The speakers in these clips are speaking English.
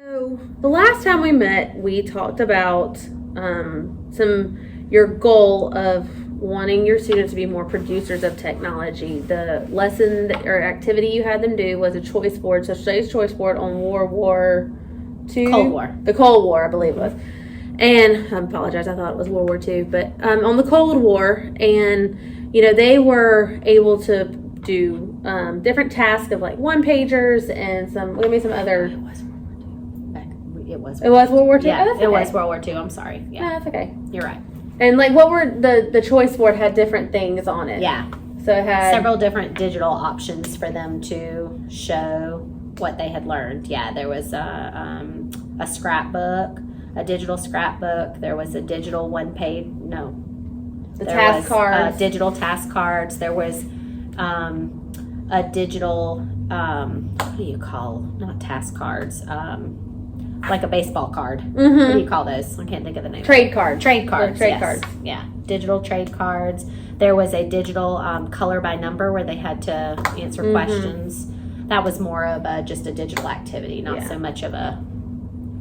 So the last time we met, we talked about your goal of wanting your students to be more producers of technology. The lesson or activity you had them do was a choice board. So today's choice board on World War II. Cold War. The Cold War, I believe it was. And I apologize, I thought it was World War II, but on the Cold War, and they were able to do different tasks of like one pagers and maybe some other. It was World War II. Yeah, oh, okay. It was World War II. I'm sorry. Yeah, No, that's okay. You're right. And like, what were the choice board had different things on it. Yeah. So it had several different digital options for them to show what they had learned. Yeah, there was a scrapbook, a digital scrapbook. There was a digital task cards. Digital task cards. There was a digital what do you call, not task cards, like a baseball card. Mm-hmm. What do you call those? I can't think of the name. Trade cards. Trade cards. Trade yes. cards. Yeah, digital trade cards. There was a digital color by number where they had to answer questions. That was more of just a digital activity, not so much of a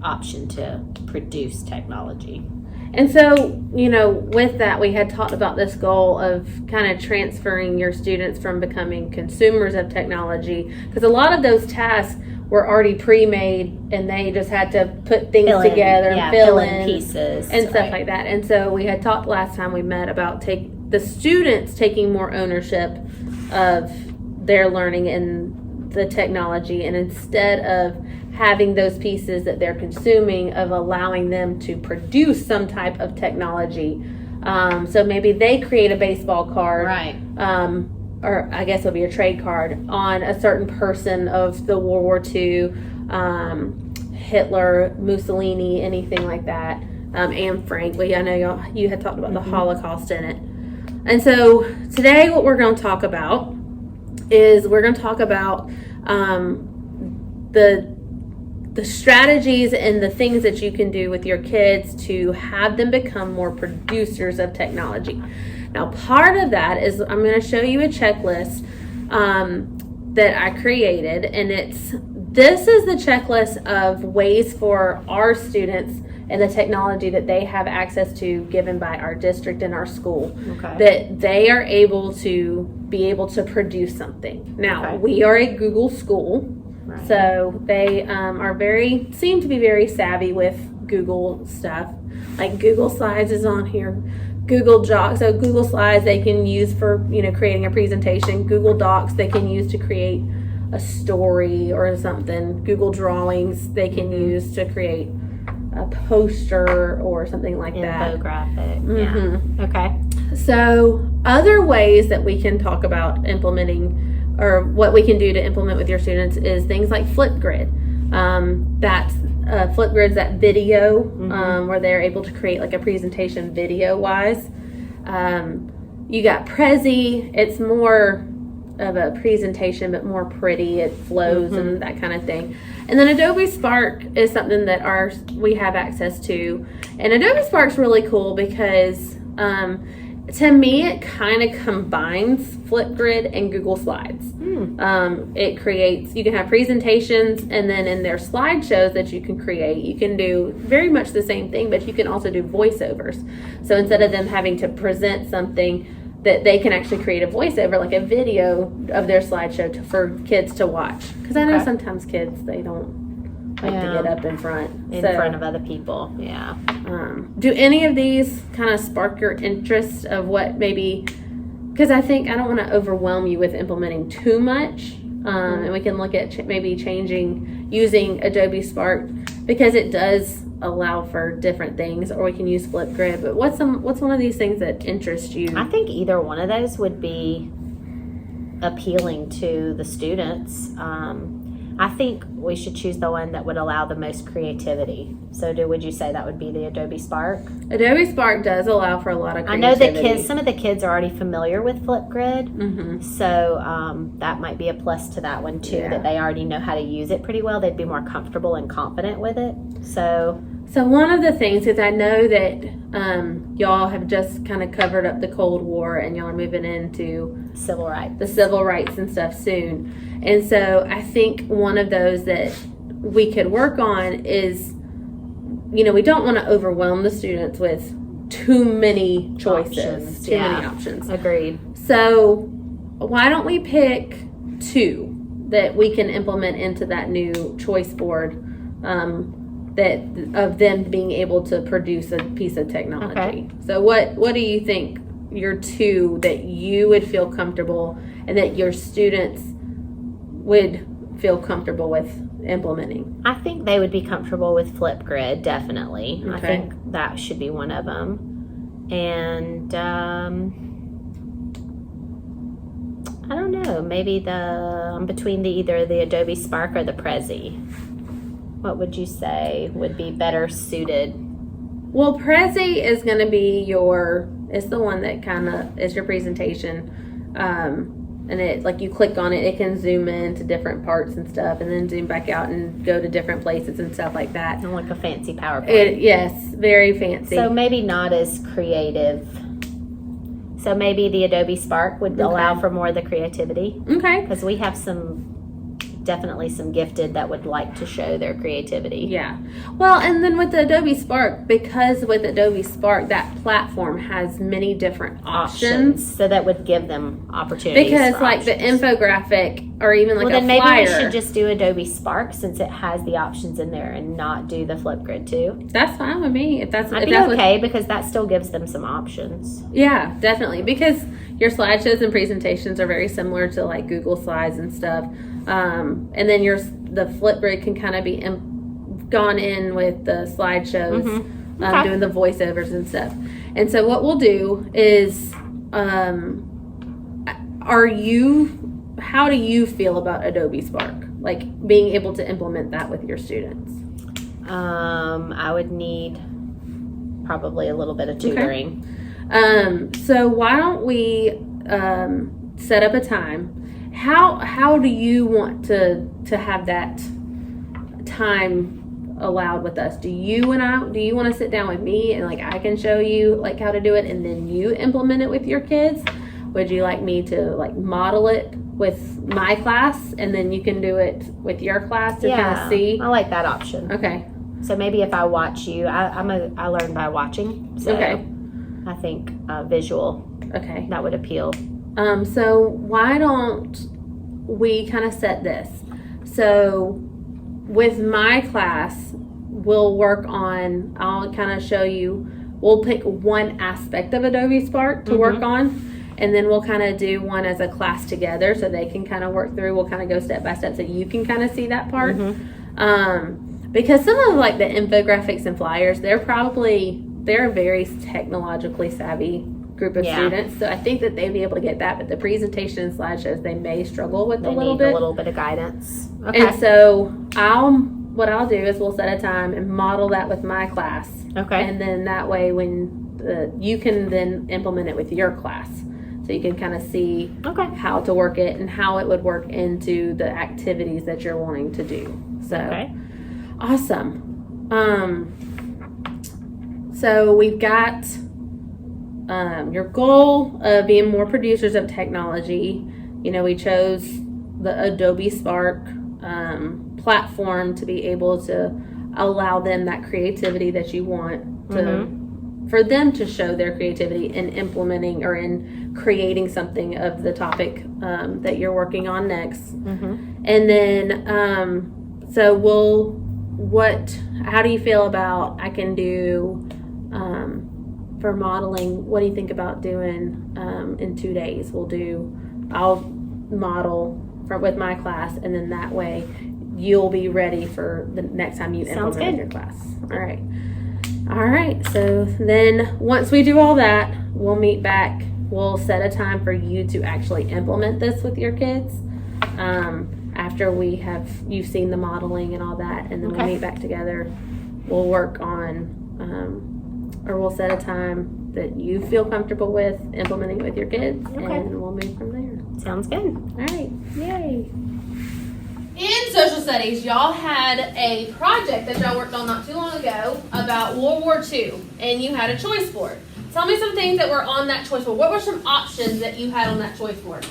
option to produce technology. And so, with that, we had talked about this goal of kind of transferring your students from becoming consumers of technology, because a lot of those tasks were already pre-made and they just had to put things together and fill in pieces and stuff like that. And so we had talked last time we met about the students taking more ownership of their learning in the technology, and instead of having those pieces that they're consuming, of allowing them to produce some type of technology. So maybe they create a baseball card, right? Or I guess it'll be a trade card on a certain person of the World War II, Hitler, Mussolini, anything like that, Anne Frank. Well, I know you had talked about the Holocaust in it. And so today what we're going to talk about is the strategies and the things that you can do with your kids to have them become more producers of technology. Now, part of that is I'm going to show you a checklist that I created, and this is the checklist of ways for our students and the technology that they have access to given by our district and our school, that they are able to produce something. Now, we are a Google school, so they seem to be very savvy with Google stuff. Like Google Slides is on here. Google Docs, so Google Slides they can use for creating a presentation. Google Docs they can use to create a story or something. Google Drawings they can use to create a poster or something like that. Infographic. Yeah. Okay. So other ways that we can talk about implementing, or what we can do to implement with your students, is things like Flipgrid. That's Flipgrid's that video where they're able to create like a presentation video wise. You got Prezi. It's more of a presentation but more pretty. It flows and that kind of thing. And then Adobe Spark is something that we have access to. And Adobe Spark's really cool because to me it kind of combines Flipgrid and Google Slides. It creates, you can have presentations, and then in their slideshows that you can create, you can do very much the same thing, but you can also do voiceovers. So instead of them having to present something, that they can actually create a voiceover, like a video of their slideshow for kids to watch. Because I know sometimes kids, they don't like to get up in front of other people. Yeah. Do any of these kind of spark your interest of what maybe, because I don't want to overwhelm you with implementing too much, and we can look at maybe using Adobe Spark, because it does allow for different things, or we can use Flipgrid. But what's one of these things that interests you? I think either one of those would be appealing to the students. I think we should choose the one that would allow the most creativity. So would you say that would be the Adobe Spark? Adobe Spark does allow for a lot of creativity. I know that some of the kids are already familiar with Flipgrid, so that might be a plus to that one too, that they already know how to use it pretty well. They'd be more comfortable and confident with it. So one of the things is, I know that y'all have just kind of covered up the Cold War and y'all are moving into the civil rights and stuff soon. And so I think one of those that we could work on is, we don't want to overwhelm the students with too many choices, too many options. Agreed. So why don't we pick 2 that we can implement into that new choice board, that of them being able to produce a piece of technology. Okay. So what do you think your 2 that you would feel comfortable and that your students would feel comfortable with implementing? I think they would be comfortable with Flipgrid, definitely. Okay. I think that should be one of them. And I don't know, maybe between either the Adobe Spark or the Prezi. What would you say would be better suited? Well, Prezi is going to be it's the one that kind of is your presentation. And it, like, you click on it, it can zoom in to different parts and stuff, and then zoom back out and go to different places and stuff like that. And like a fancy PowerPoint. Yes, very fancy. So maybe not as creative. So maybe the Adobe Spark would allow for more of the creativity. Okay. Because we have definitely some gifted that would like to show their creativity. Yeah. Well, and then with the Adobe Spark, because with Adobe Spark, that platform has many different options. So that would give them opportunities. Because like the infographic or even like a then maybe flyer. we should just do Adobe Spark since it has the options in there and not do the Flipgrid too. That's fine with me. I'd be okay because that still gives them some options. Yeah, definitely. Because your slideshows and presentations are very similar to like Google Slides and stuff. And then the Flipgrid can kind of be gone in with the slideshows, doing the voiceovers and stuff. And so what we'll do is, how do you feel about Adobe Spark? Like being able to implement that with your students? I would need probably a little bit of tutoring. Okay. So why don't we set up a time? How do you want to have that time allowed with us? Do you want to sit down with me and like I can show you like how to do it and then you implement it with your kids? Would you like me to like model it with my class and then you can do it with your class to kind of see? I like that option. Okay. So maybe if I watch you, I learn by watching. So okay. I think visual. Okay. That would appeal. So why don't we kind of set this? So with my class, we'll work on, I'll kind of show you, we'll pick one aspect of Adobe Spark to work on, and then we'll kind of do one as a class together so they can kind of work through. We'll kind of go step by step so you can kind of see that part. Because some of like the infographics and flyers, they're a very technologically savvy group of students, so I think that they'd be able to get that, but the presentation and slideshows they may struggle with a little bit of guidance. Okay. And so what I'll do is we'll set a time and model that with my class. Okay. And then that way when you can then implement it with your class, so you can kind of see how to work it and how it would work into the activities that you're wanting to do. So awesome. So we've got your goal of being more producers of technology. We chose the Adobe Spark platform to be able to allow them that creativity that you want for them to show their creativity in implementing or in creating something of the topic that you're working on next. And then how do you feel about I can do for modeling? What do you think about doing in 2 days? I'll model with my class, and then that way you'll be ready for the next time you implement your class. All right. So then once we do all that, we'll meet back. We'll set a time for you to actually implement this with your kids. After you've seen the modeling and all that, and then we'll meet back together. We'll work on, or we'll set a time that you feel comfortable with implementing it with your kids, and we'll move from there. Sounds good. All right. Yay. In social studies, y'all had a project that y'all worked on not too long ago about World War II, and you had a choice board. Tell me some things that were on that choice board. What were some options that you had on that choice board?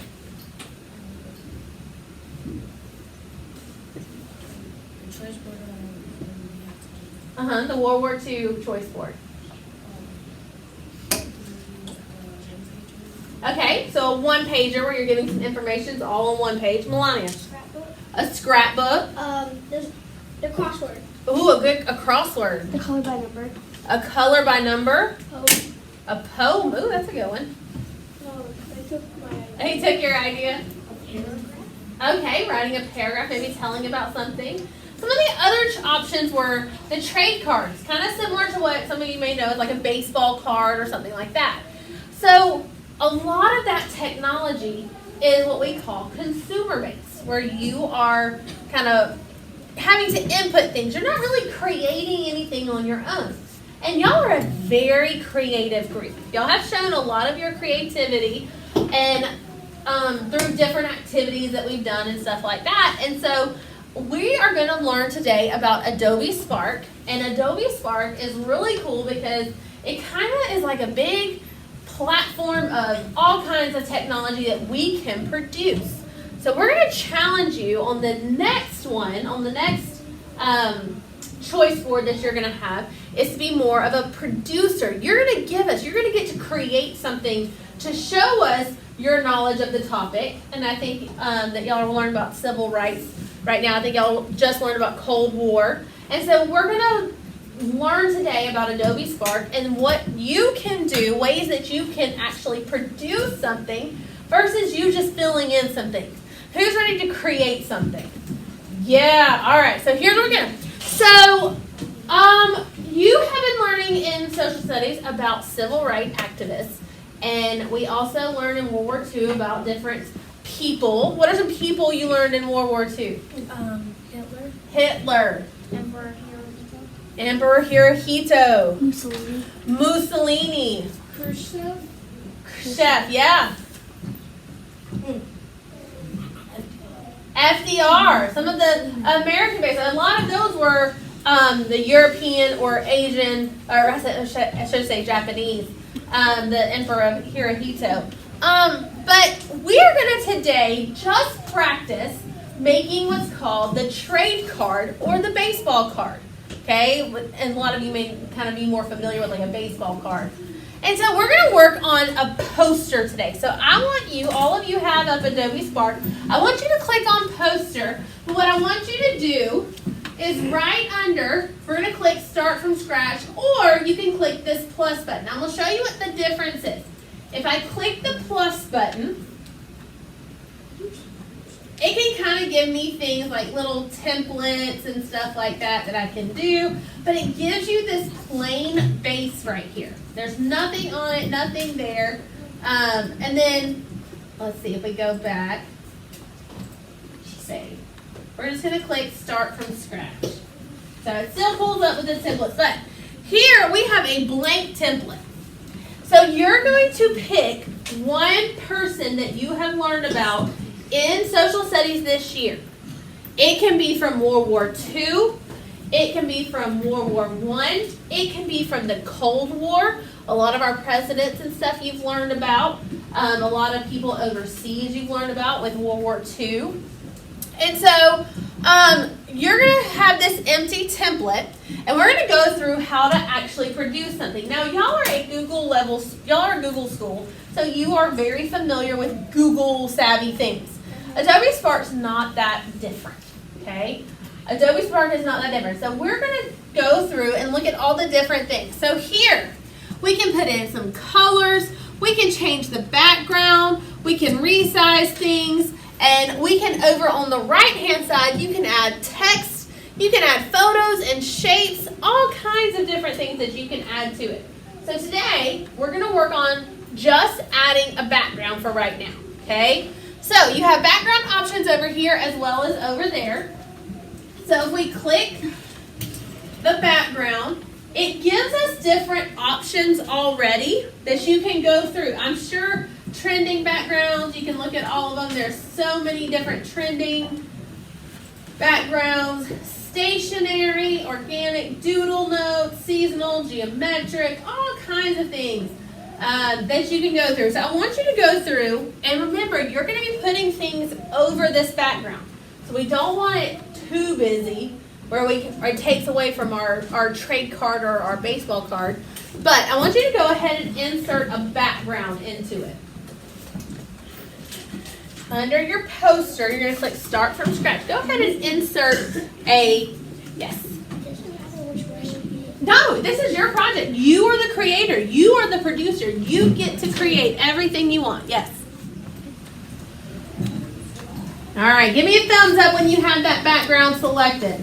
choice board The World War II choice board. Okay, so a one pager where you're getting some information, it's all on one page. Melania. Scrapbook. A scrapbook. There's the crossword. Ooh, a crossword. The color by number. A color by number. Oh. A poem. Ooh, that's a good one. No, I took my. He took your idea. A paragraph. Okay, writing a paragraph, maybe telling about something. Some of the other options were the trade cards, kind of similar to what some of you may know is like a baseball card or something like that. So a lot of that technology is what we call consumer based, where you are kind of having to input things. You're not really creating anything on your own. And y'all are a very creative group. Y'all have shown a lot of your creativity and through different activities that we've done and stuff like that. And so we are going to learn today about Adobe Spark. And Adobe Spark is really cool because it kind of is like a big platform of all kinds of technology that we can produce. So we're going to challenge you on the next one, on the next choice board that you're going to have, is to be more of a producer. You're going to get to create something to show us your knowledge of the topic. And I think that y'all will learn about civil rights right now. I think y'all just learned about Cold War. And so we're going to learn today about Adobe Spark and what you can do, ways that you can actually produce something versus you just filling in some things. Who's ready to create something? Yeah, all right, so here's what we're going to do. So, you have been learning in social studies about civil rights activists, and we also learned in World War II about different people. What are some people you learned in World War II? Hitler. Hitler. Emperor Hirohito. Emperor Hirohito. Mussolini. Mussolini. Khrushchev. Khrushchev, yeah. FDR. Some of the American based. A lot of those were the European or Asian, or I should say Japanese. The Emperor Hirohito. But we are going to today just practice making what's called the trade card or the baseball card. Okay, and a lot of you may kind of be more familiar with like a baseball card. And so we're going to work on a poster today. So I want you, all of you have up Adobe Spark, I want you to click on poster. But what I want you to do is right under, we're going to click start from scratch, or you can click this plus button. I'm going to show you what the difference is. If I click the plus button, it can kind of give me things like little templates and stuff like that I can do, but it gives you this plain base right here. There's nothing on it, nothing there. And then, let's see if we go back. Save. We're just going to click start from scratch. So it still pulls up with the templates, but here we have a blank template. So you're going to pick one person that you have learned about in social studies this year. It can be from World War II. It can be from World War I. It can be from the Cold War. A lot of our presidents and stuff you've learned about. A lot of people overseas you've learned about with World War II. And so you're going to have this empty template, and we're going to go through how to actually produce something. Now, y'all are a Google school, so you are very familiar with Google savvy things. Adobe Spark's not that different, okay? Adobe Spark is not that different. So we're going to go through and look at all the different things. So here, we can put in some colors, we can change the background, we can resize things, and we can, over on the right-hand side, you can add text, you can add photos and shapes, all kinds of different things that you can add to it. So today, we're going to work on just adding a background for right now, okay? So you have background options over here as well as over there. So if we click the background, it gives us different options already that you can go through. I'm sure trending backgrounds, you can look at all of them. There's so many different trending backgrounds, stationary, organic, doodle notes, seasonal, geometric, all kinds of things that you can go through. So I want you to go through, and remember, you're going to be putting things over this background. So we don't want it too busy. where it takes away from our trade card or our baseball card. But I want you to go ahead and insert a background into it. Under your poster, you're going to click Start from Scratch. Go ahead and insert a, yes. No, this is your project. You are the creator. You are the producer. You get to create everything you want. Yes. All right, give me a thumbs up when you have that background selected.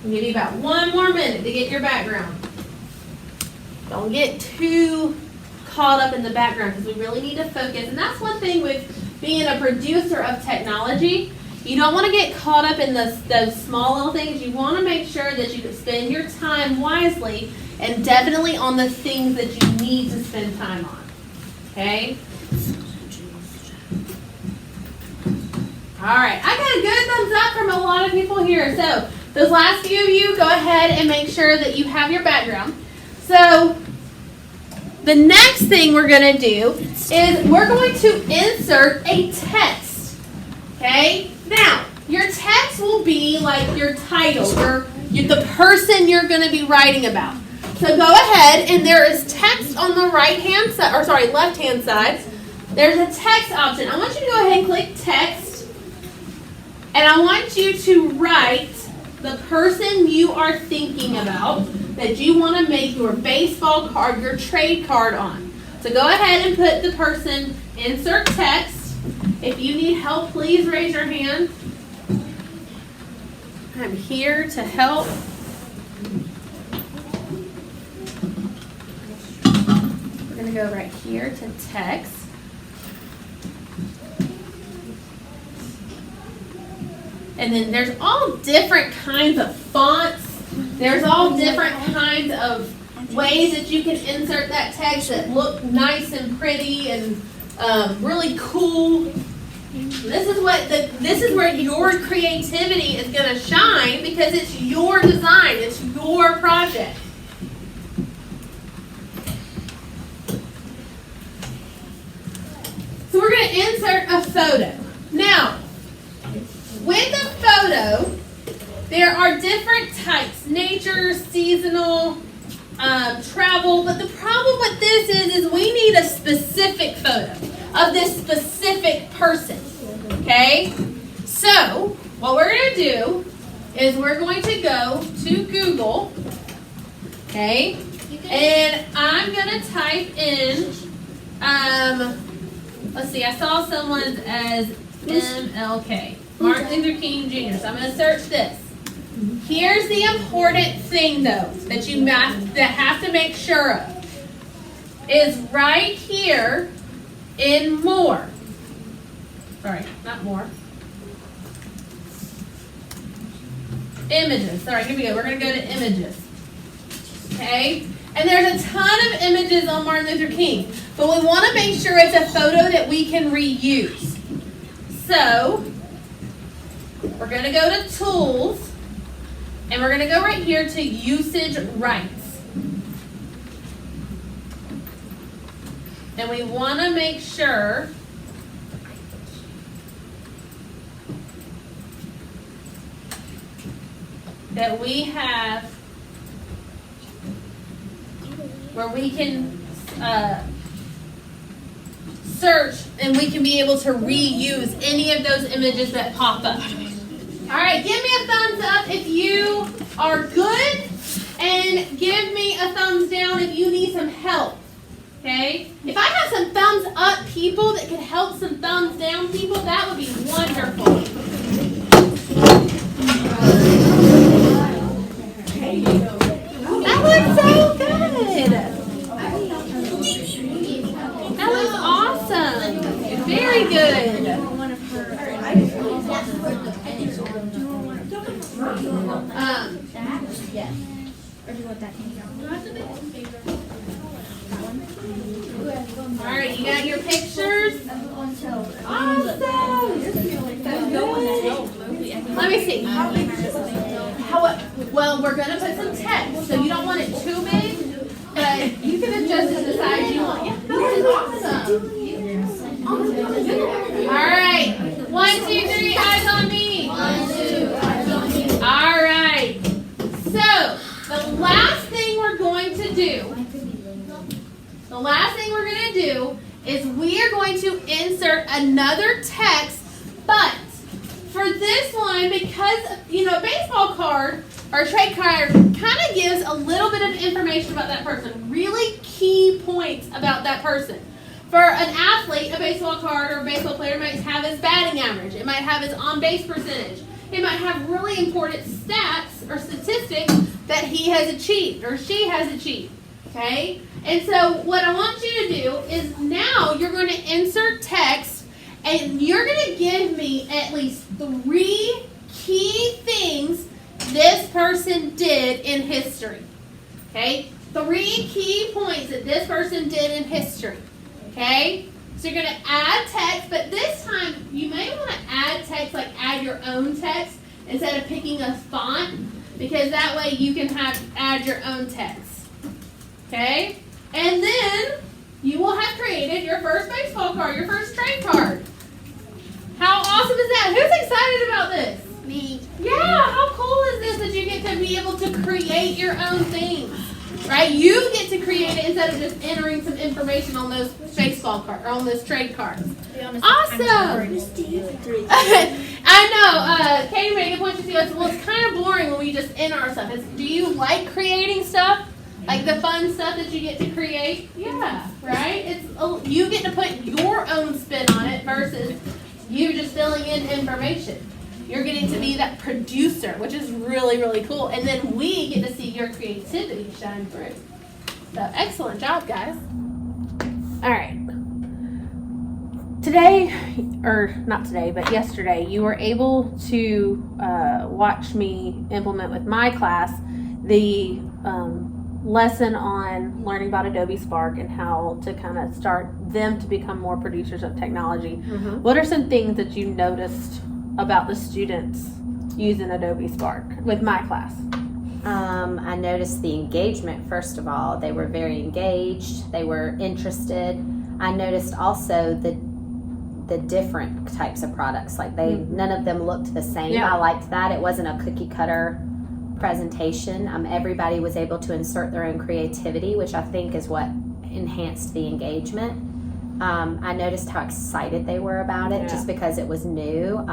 I'll give you about 1 more minute to get your background. Don't get too caught up in the background because we really need to focus. And that's one thing with being a producer of technology. You don't want to get caught up in those small little things. You want to make sure that you can spend your time wisely and definitely on the things that you need to spend time on. Okay? All right, I got a good thumbs up from a lot of people here. So those last few of you, go ahead and make sure that you have your background. So the next thing we're going to do is we're going to insert a text. Okay? Now, your text will be like your title, the person you're going to be writing about. So go ahead, and there is text on the right-hand side, or sorry, left-hand side. There's a text option. I want you to go ahead and click text. And I want you to write the person you are thinking about that you want to make your baseball card, your trade card on. So go ahead and put the person, insert text. If you need help, please raise your hand. I'm here to help. We're going to go right here to text. And then there's all different kinds of fonts. There's all different kinds of ways that you can insert that text that look nice and pretty and really cool. This is where your creativity is going to shine because it's your design. It's your project. So we're going to insert a photo. Now, with a photo, there are different types, nature, seasonal, travel, but the problem with this is we need a specific photo of this specific person, okay? So, what we're going to do is we're going to go to Google, okay? And I'm going to type in, let's see, I saw someone as MLK. Martin Luther King Jr. So I'm going to search this. Here's the important thing, though, that you have to make sure of. Is right here in more. Sorry, not more. Images. Sorry, here we go. We're going to go to images. Okay? And there's a ton of images on Martin Luther King. But we want to make sure it's a photo that we can reuse. So we're going to go to Tools, and we're going to go right here to Usage Rights. And we want to make sure that we have where we can search and we can be able to reuse any of those images that pop up. All right, give me a thumbs up if you are good, and give me a thumbs down if you need some help, okay? If I have some thumbs up people that could help some thumbs down people, that would be wonderful. That looks so good. That looks awesome. Very good. Yes. Or do you want that? All right, you got your pictures? Awesome. Let me see. Well, we're going to put some text, so you don't want it too big, but you can adjust it the size you want. Yeah, that was awesome. All right, 1, 2, 3, eyes on me. thing we're going to do is we are going to insert another text, but for this one, because, a baseball card or a trade card kind of gives a little bit of information about that person, really key points about that person. For an athlete, a baseball card or a baseball player might have his batting average. It might have his on-base percentage. It might have really important stats or statistics that he has achieved or she has achieved. Okay? And so what I want you to do is now you're going to insert text and you're going to give me at least 3 key things this person did in history. Okay? 3 key points that this person did in history. Okay? So you're going to add text, but this time you may want to add text, like add your own text instead of picking a font, because that way you can add your own text. Okay? And then you will have created your first baseball card, your first trade card. How awesome is that? Who's excited about this? Me. Yeah, how cool is this that you get to be able to create your own things? Right? You get to create it instead of just entering some information on those baseball cards or on those trade cards. Awesome! I know. Katie made a point to see us. Well, it's kind of boring when we just enter our stuff. Do you like creating stuff? Like the fun stuff that you get to create? Yeah, right? You get to put your own spin on it versus you just filling in information. You're getting to be that producer, which is really, really cool. And then we get to see your creativity shine through. So excellent job, guys. All right. Today, or not today, but yesterday, you were able to watch me implement with my class the lesson on learning about Adobe Spark and how to kind of start them to become more producers of technology. Mm-hmm. What are some things that you noticed about the students using Adobe Spark with my class? I noticed the engagement, first of all. They were very engaged. They were interested. I noticed also the different types of products. Like none of them looked the same. Yeah. I liked that. It wasn't a cookie cutter presentation. Everybody was able to insert their own creativity, which I think is what enhanced the engagement. I noticed how excited they were about it just because it was new.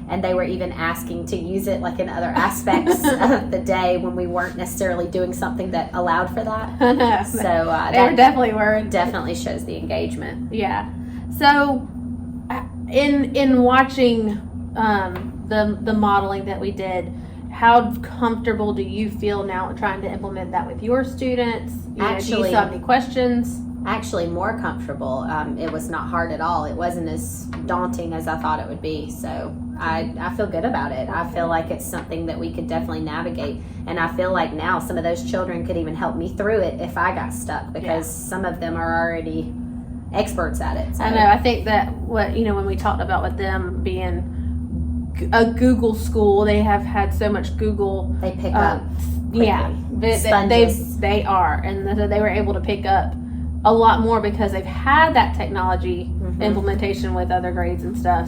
And they were even asking to use it like in other aspects of the day when we weren't necessarily doing something that allowed for that. So that definitely shows the engagement. Yeah. So in watching the modeling that we did, how comfortable do you feel now trying to implement that with your students? Do you still have any questions? Actually, more comfortable. It was not hard at all. It wasn't as daunting as I thought it would be. So I feel good about it. I feel like it's something that we could definitely navigate. And I feel like now some of those children could even help me through it if I got stuck, because some of them are already experts at it. So. I know. I think that when we talked about with them being a Google school, they have had so much Google. They pick up. Quickly. Yeah, they are, and so they were able to pick up a lot more because they've had that technology implementation with other grades and stuff.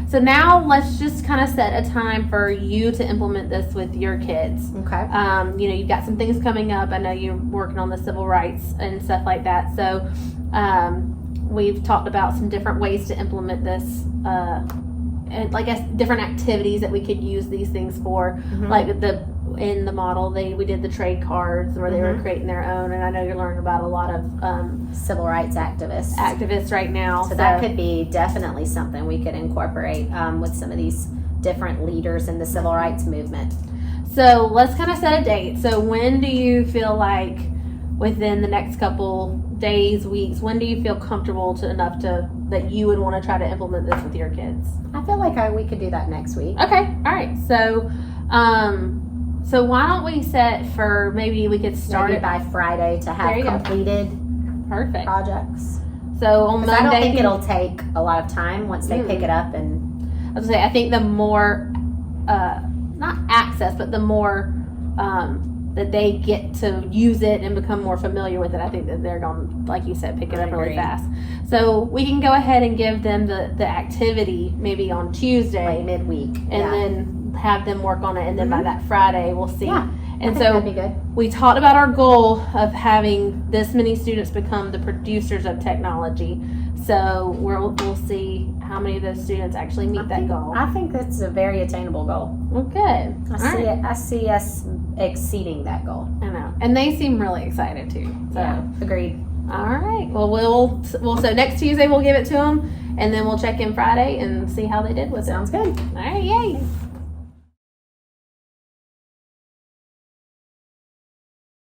So now let's just kind of set a time for you to implement this with your kids. Okay. You've got some things coming up. I know you're working on the civil rights and stuff like that. So we've talked about some different ways to implement this. And I guess different activities that we could use these things for, like in the model we did the trade cards where they were creating their own, and I know you're learning about a lot of civil rights activists right now. So that could be definitely something we could incorporate with some of these different leaders in the civil rights movement. So let's kind of set a date. So when do you feel like within the next couple days, weeks, when do you feel comfortable enough that you would want to try to implement this with your kids? I feel like we could do that next week. Okay, all right. So why don't we set for maybe we could start it by Friday to have completed projects. So on Monday, I don't think it'll take a lot of time once they pick it up. And I was gonna say, I think the more not access, but the more that they get to use it and become more familiar with it, I think that they're going to, like you said, pick it up really fast. So we can go ahead and give them the activity maybe on Tuesday. Like midweek. And then have them work on it. And then by that Friday, we'll see. Yeah. And I think so that'd be good. we talked about our goal of having this many students become the producers of technology. So we'll see how many of those students actually meet that goal. I think that's a very attainable goal. Well, good. I see us exceeding that goal. I know, and they seem really excited too. So. Yeah, agreed. All right. Well, so next Tuesday we'll give it to them, and then we'll check in Friday and see how they did with it. Sounds good. All right. Yay.